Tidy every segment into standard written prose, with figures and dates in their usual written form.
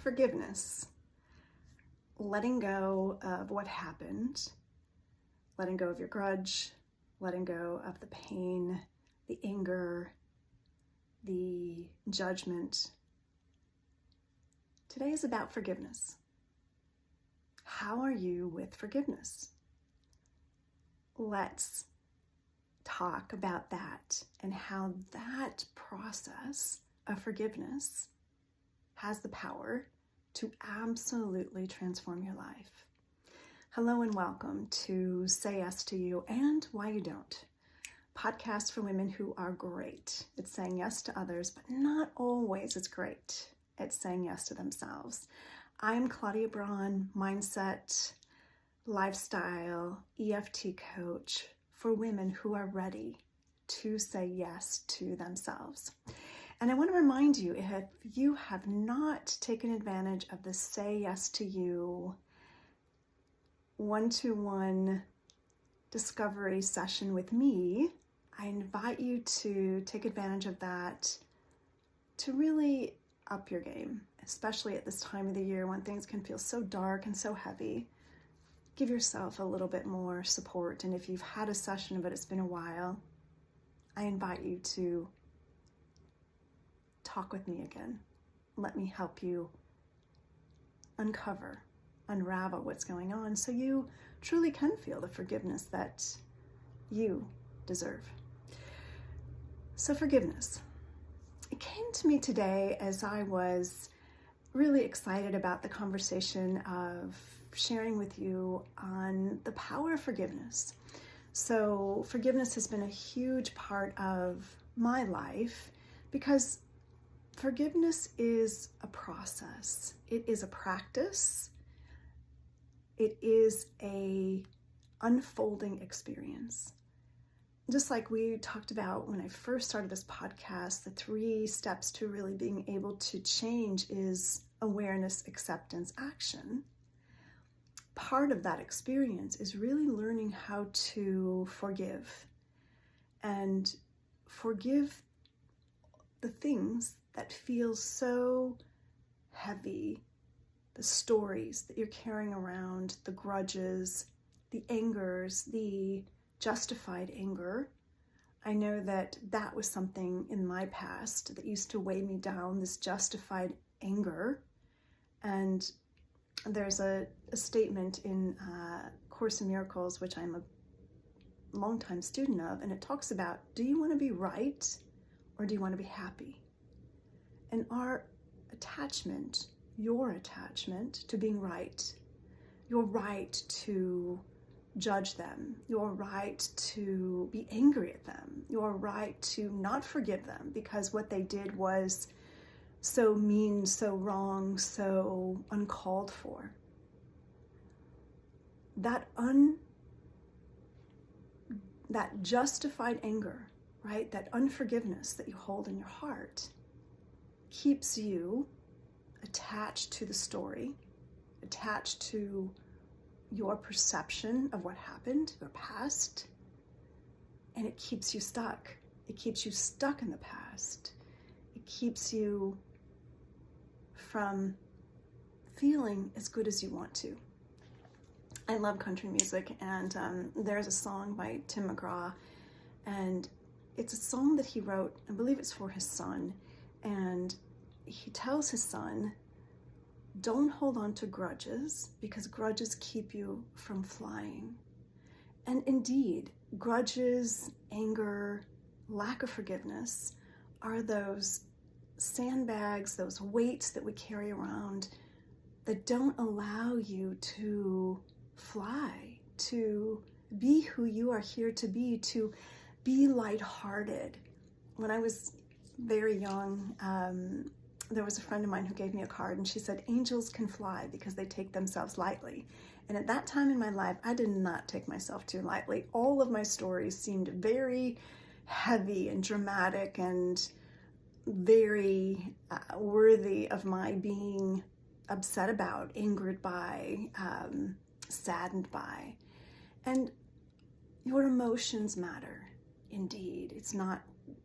forgiveness. Letting go of what happened, letting go of your grudge, letting go of the pain, the anger, the judgment. Today is about forgiveness. How are you with forgiveness? Let's talk about that and how that process of forgiveness has the power to absolutely transform your life. Hello and welcome to Say Yes to You and Why You Don't. Podcast for women who are great at saying yes to others, but not always as great at saying yes to themselves. I'm Claudia Braun, mindset, lifestyle, EFT coach for women who are ready to say yes to themselves. And I want to remind you, if you have not taken advantage of the Say Yes to You one-to-one discovery session with me, I invite you to take advantage of that to really up your game, especially at this time of the year when things can feel so dark and so heavy. Give yourself a little bit more support. And if you've had a session but it's been a while, I invite you to talk with me again. Let me help you unravel what's going on so you truly can feel the forgiveness that you deserve. So forgiveness. It came to me today as I was really excited about the conversation of sharing with you on the power of forgiveness. So forgiveness has been a huge part of my life because forgiveness is a process. It is a practice. It is a unfolding experience. Just like we talked about when I first started this podcast, the 3 steps to really being able to change is awareness, acceptance, action. Part of that experience is really learning how to forgive and forgive the things that feel so heavy, the stories that you're carrying around, the grudges, the angers, the justified anger. I know that was something in my past that used to weigh me down, this justified anger. And there's a statement in Course in Miracles, which I'm a longtime student of, and it talks about, do you want to be right or do you want to be happy? And our attachment, your attachment to being right, your right to judge them, your right to be angry at them, your right to not forgive them because what they did was so mean, so wrong, so uncalled for. That justified anger, right? That unforgiveness that you hold in your heart keeps you attached to the story, attached to your perception of what happened, your past, and it keeps you stuck. It keeps you stuck in the past. It keeps you from feeling as good as you want to. I love country music, and there's a song by Tim McGraw, and it's a song that he wrote, I believe it's for his son, and he tells his son, don't hold on to grudges because grudges keep you from flying. And indeed, grudges, anger, lack of forgiveness are those sandbags, those weights that we carry around that don't allow you to fly, to be who you are here to be lighthearted. When I was very young, there was a friend of mine who gave me a card and she said, angels can fly because they take themselves lightly. And at that time in my life, I did not take myself too lightly. All of my stories seemed very heavy and dramatic and very worthy of my being upset about, angered by, saddened by. And your emotions matter, indeed. It's not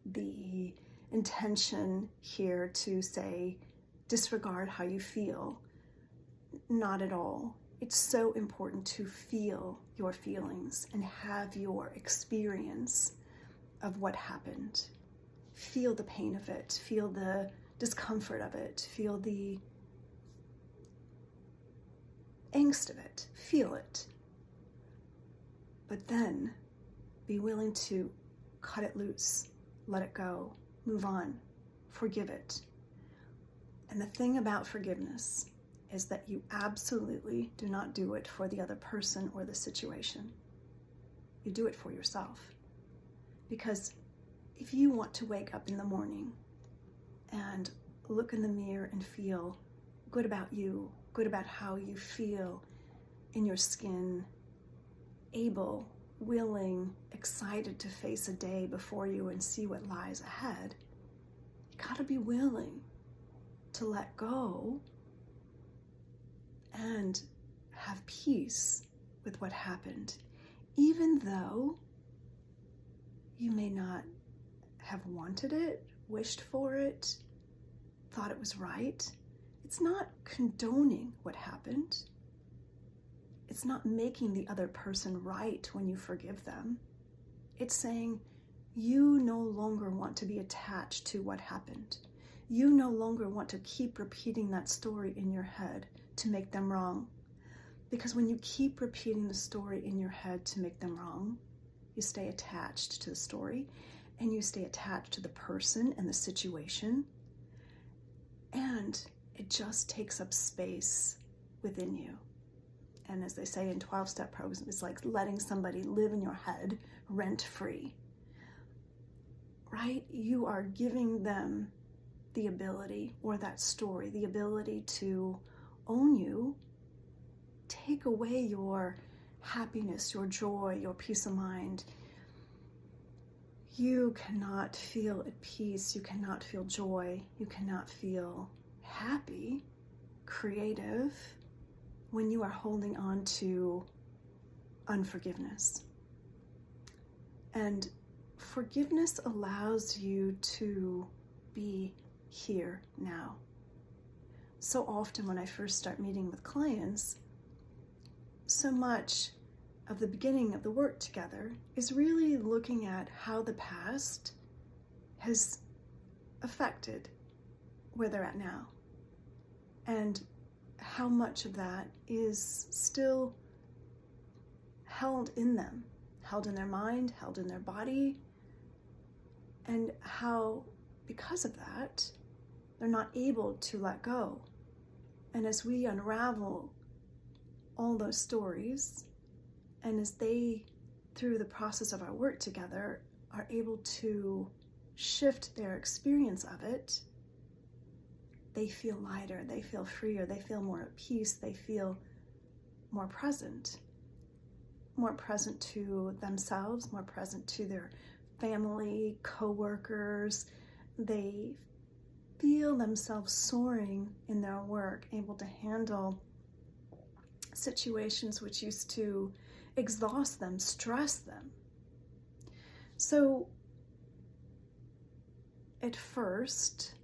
the intention here to say disregard how you feel. Not at all. It's so important to feel your feelings and have your experience of what happened. Feel the pain of it, feel the discomfort of it, feel the angst of it, feel it. But then be willing to cut it loose, let it go, move on, forgive it. And the thing about forgiveness is that you absolutely do not do it for the other person or the situation. You do it for yourself. Because if you want to wake up in the morning and look in the mirror and feel good about you, good about how you feel in your skin, able, willing, excited to face a day before you and see what lies ahead, you gotta be willing to let go and have peace with what happened, even though you may not have wanted it, wished for it, thought it was right. It's not condoning what happened. It's not making the other person right when you forgive them. It's saying you no longer want to be attached to what happened. You no longer want to keep repeating that story in your head to make them wrong. Because when you keep repeating the story in your head to make them wrong, you stay attached to the story and you stay attached to the person and the situation. And it just takes up space within you. And as they say in 12-step programs, it's like letting somebody live in your head rent-free, right? You are giving them the ability, or that story, the ability to own you, take away your happiness, your joy, your peace of mind. You cannot feel at peace, you cannot feel joy, you cannot feel happy, creative, when you are holding on to unforgiveness. And forgiveness allows you to be here now. So often when I first start meeting with clients, so much of the beginning of the work together is really looking at how the past has affected where they're at now, and how much of that is still held in them, held in their mind, held in their body, and how, because of that, they're not able to let go. And as we unravel all those stories, and as they, through the process of our work together, are able to shift their experience of it, they feel lighter, they feel freer, they feel more at peace, they feel more present to themselves, more present to their family, co-workers. They feel themselves soaring in their work, able to handle situations which used to exhaust them, stress them. So at first,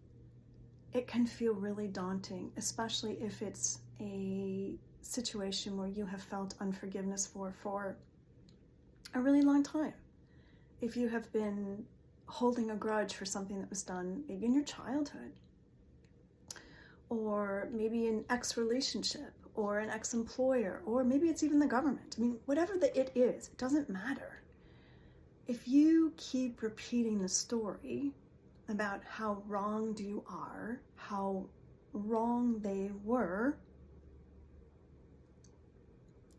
it can feel really daunting, especially if it's a situation where you have felt unforgiveness for a really long time. If you have been holding a grudge for something that was done maybe in your childhood, or maybe an ex-relationship, or an ex-employer, or maybe it's even the government. I mean, whatever it is, it doesn't matter. If you keep repeating the story about how wronged you are, how wrong they were,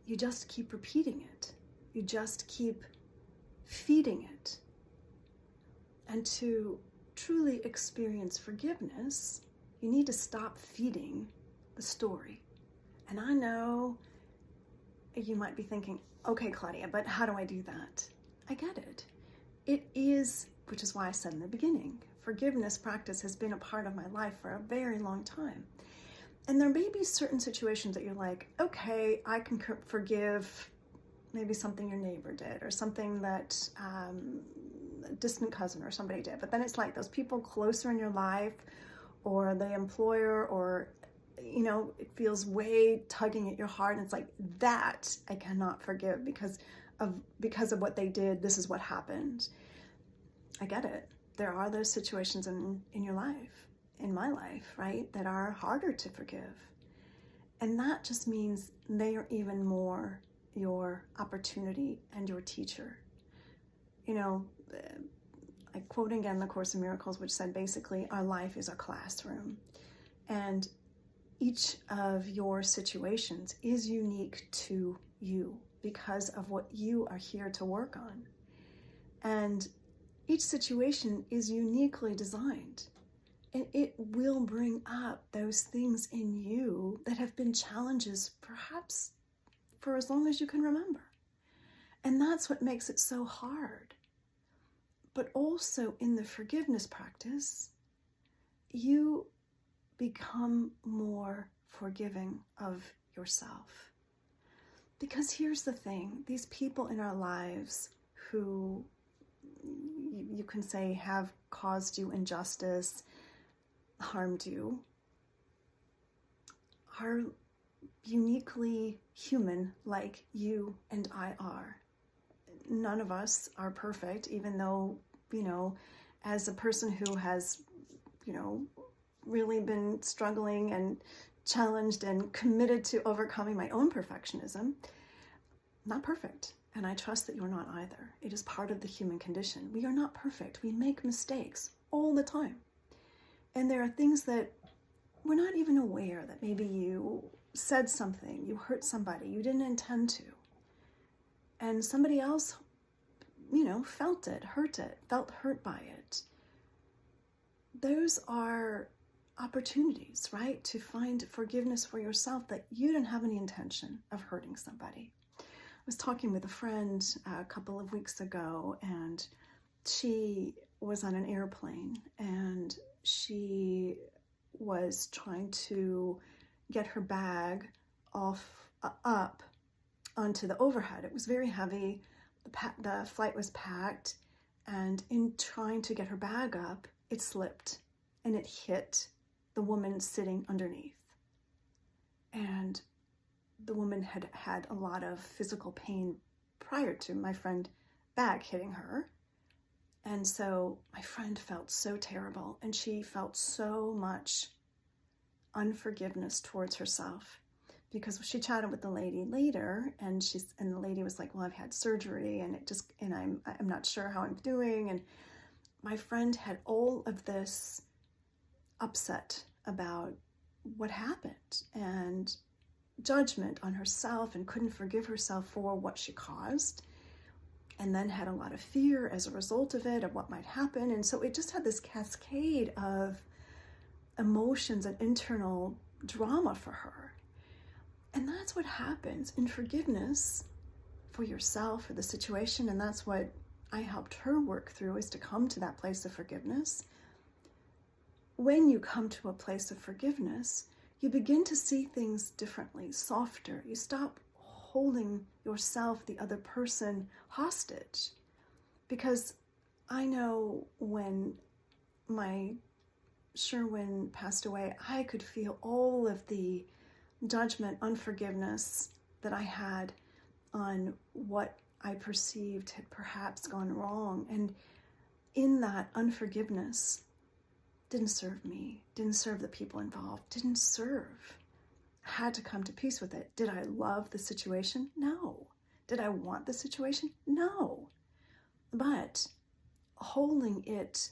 you just keep repeating it. You just keep feeding it. And to truly experience forgiveness, you need to stop feeding the story. And I know you might be thinking, okay, Claudia, but how do I do that? I get it. It is, which is why I said in the beginning, forgiveness practice has been a part of my life for a very long time. And there may be certain situations that you're like, okay, I can forgive maybe something your neighbor did, or something that a distant cousin or somebody did. But then it's like those people closer in your life, or the employer, or it feels way tugging at your heart, and it's like, that I cannot forgive because of what they did. This is what happened. I get it. There are those situations in your life, in my life, right, that are harder to forgive. And that just means they are even more your opportunity and your teacher. I quote again the Course in Miracles, which said basically, our life is a classroom. And each of your situations is unique to you because of what you are here to work on. And each situation is uniquely designed. And it will bring up those things in you that have been challenges, perhaps for as long as you can remember. And that's what makes it so hard. But also in the forgiveness practice, you become more forgiving of yourself. Because here's the thing, these people in our lives who you can say have caused you injustice, harmed you, are uniquely human like you and I are. None of us are perfect, even though, as a person who has, really been struggling and challenged and committed to overcoming my own perfectionism, not perfect. And I trust that you're not either. It is part of the human condition. We are not perfect. We make mistakes all the time. And there are things that we're not even aware that maybe you said something, you hurt somebody, you didn't intend to. And somebody else, felt it, felt hurt by it. Those are opportunities, right? To find forgiveness for yourself that you didn't have any intention of hurting somebody. I was talking with a friend a couple of weeks ago, and she was on an airplane, and she was trying to get her bag up onto the overhead. It was very heavy. The flight was packed, and in trying to get her bag up, it slipped and it hit the woman sitting underneath. And the woman had had a lot of physical pain prior to my friend bag hitting her. And so my friend felt so terrible, and she felt so much unforgiveness towards herself, because she chatted with the lady later, and the lady was like, well, I've had surgery, and I'm not sure how I'm doing. And my friend had all of this upset about what happened and judgment on herself, and couldn't forgive herself for what she caused, and then had a lot of fear as a result of it, of what might happen. And so it just had this cascade of emotions and internal drama for her. And that's what happens in forgiveness for yourself, for the situation. And that's what I helped her work through, is to come to that place of forgiveness. When you come to a place of forgiveness, you begin to see things differently, softer. You stop holding yourself, the other person, hostage. Because I know when my Sherwin passed away, I could feel all of the judgment, unforgiveness that I had on what I perceived had perhaps gone wrong. And in that unforgiveness, didn't serve me, didn't serve the people involved, didn't serve. Had to come to peace with it. Did I love the situation? No. Did I want the situation? No. But holding it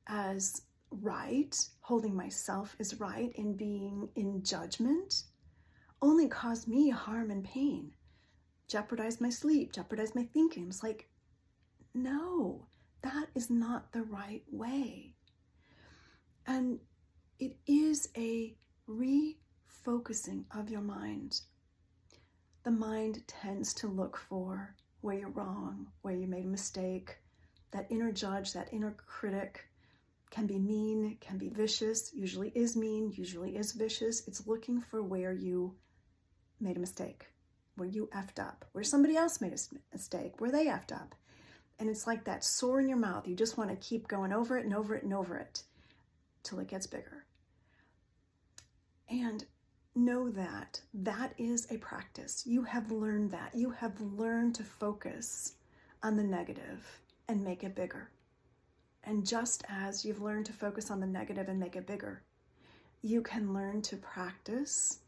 as right, holding myself as right in being in judgment, only caused me harm and pain. Jeopardized my sleep, jeopardized my thinking. It's like, no, that is not the right way. And it is a refocusing of your mind. The mind tends to look for where you're wrong, where you made a mistake. That inner judge, that inner critic can be mean, can be vicious, usually is mean, usually is vicious. It's looking for where you made a mistake, where you effed up, where somebody else made a mistake, where they effed up. And it's like that sore in your mouth. You just want to keep going over it and over it and over it till it gets bigger. And know that that is a practice. You have learned that. You have learned to focus on the negative and make it bigger. And just as you've learned to focus on the negative and make it bigger, you can learn to practice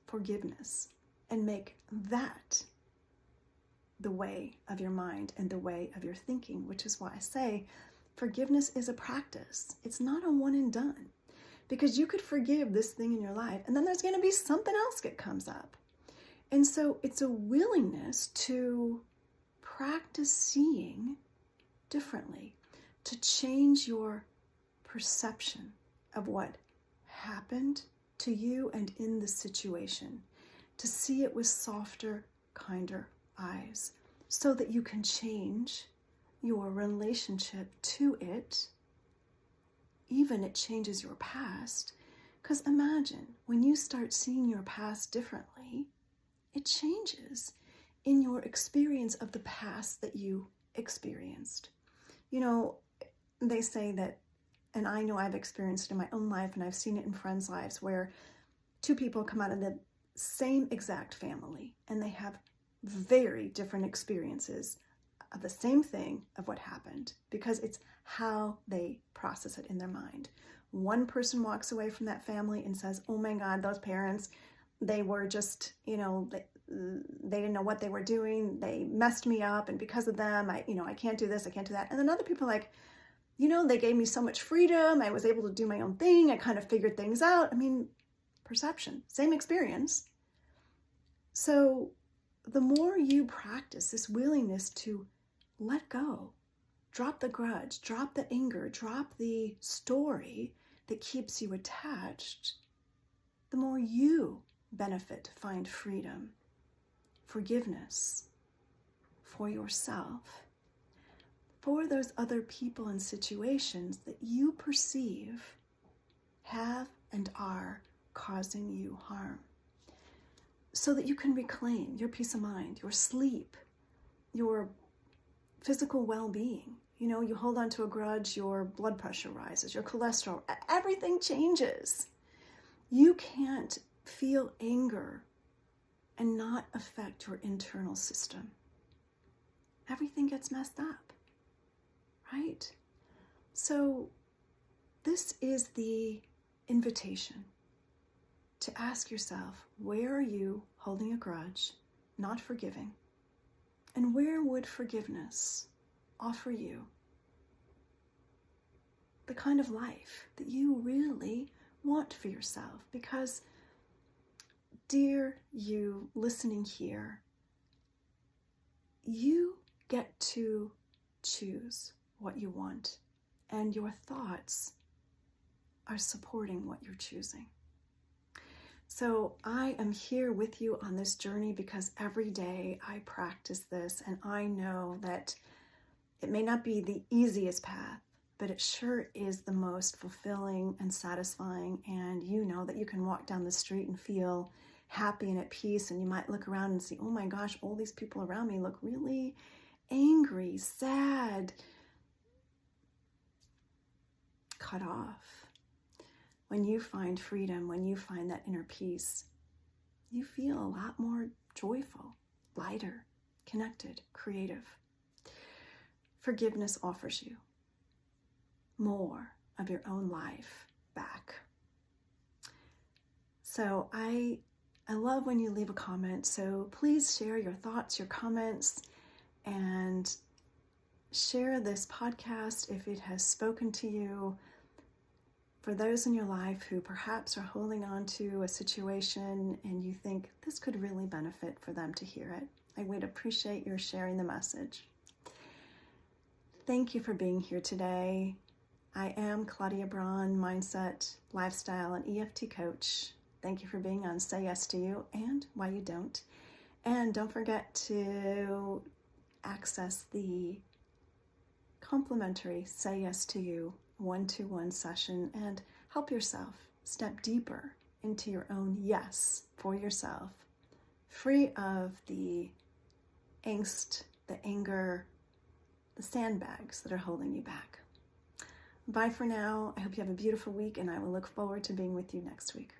forgiveness and make that the way of your mind and the way of your thinking, which is why I say forgiveness is a practice. It's not a one and done. Because you could forgive this thing in your life, and then there's going to be something else that comes up. And so it's a willingness to practice seeing differently, to change your perception of what happened to you and in the situation, to see it with softer, kinder eyes, so that you can change your relationship to it. Even it changes your past, because imagine when you start seeing your past differently, it changes in your experience of the past that you experienced. You know, they say that, and I know I've experienced it in my own life, and I've seen it in friends' lives, where two people come out of the same exact family and they have very different experiences of the same thing, of what happened, because it's how they process it in their mind. One person walks away from that family and says, oh my God, those parents, they were just, they didn't know what they were doing. They messed me up. And because of them, I can't do this, I can't do that. And then other people are like, they gave me so much freedom. I was able to do my own thing. I kind of figured things out. Perception, same experience. So the more you practice this willingness to let go, drop the grudge, drop the anger, drop the story that keeps you attached, the more you benefit, find freedom, forgiveness for yourself, for those other people and situations that you perceive have and are causing you harm, so that you can reclaim your peace of mind, your sleep, your physical well-being. You hold on to a grudge, your blood pressure rises, your cholesterol, everything changes. You can't feel anger and not affect your internal system. Everything gets messed up, right? So this is the invitation to ask yourself, where are you holding a grudge, not forgiving? And where would forgiveness offer you the kind of life that you really want for yourself? Because, dear you listening here, you get to choose what you want, and your thoughts are supporting what you're choosing. So I am here with you on this journey because every day I practice this, and I know that it may not be the easiest path, but it sure is the most fulfilling and satisfying. And you know that you can walk down the street and feel happy and at peace, and you might look around and see, oh my gosh, all these people around me look really angry, sad, cut off. When you find freedom, when you find that inner peace, you feel a lot more joyful, lighter, connected, creative. Forgiveness offers you more of your own life back. So I love when you leave a comment, so please share your thoughts, your comments, and share this podcast if it has spoken to you. For those in your life who perhaps are holding on to a situation and you think this could really benefit for them to hear it, I would appreciate your sharing the message. Thank you for being here today. I am Claudia Braun, mindset, lifestyle, and EFT coach. Thank you for being on Say Yes to You and Why You Don't. And don't forget to access the complimentary Say Yes to You 1-to-1 session and help yourself step deeper into your own yes for yourself, free of the angst, the anger, the sandbags that are holding you back. Bye for now. I hope you have a beautiful week, and I will look forward to being with you next week.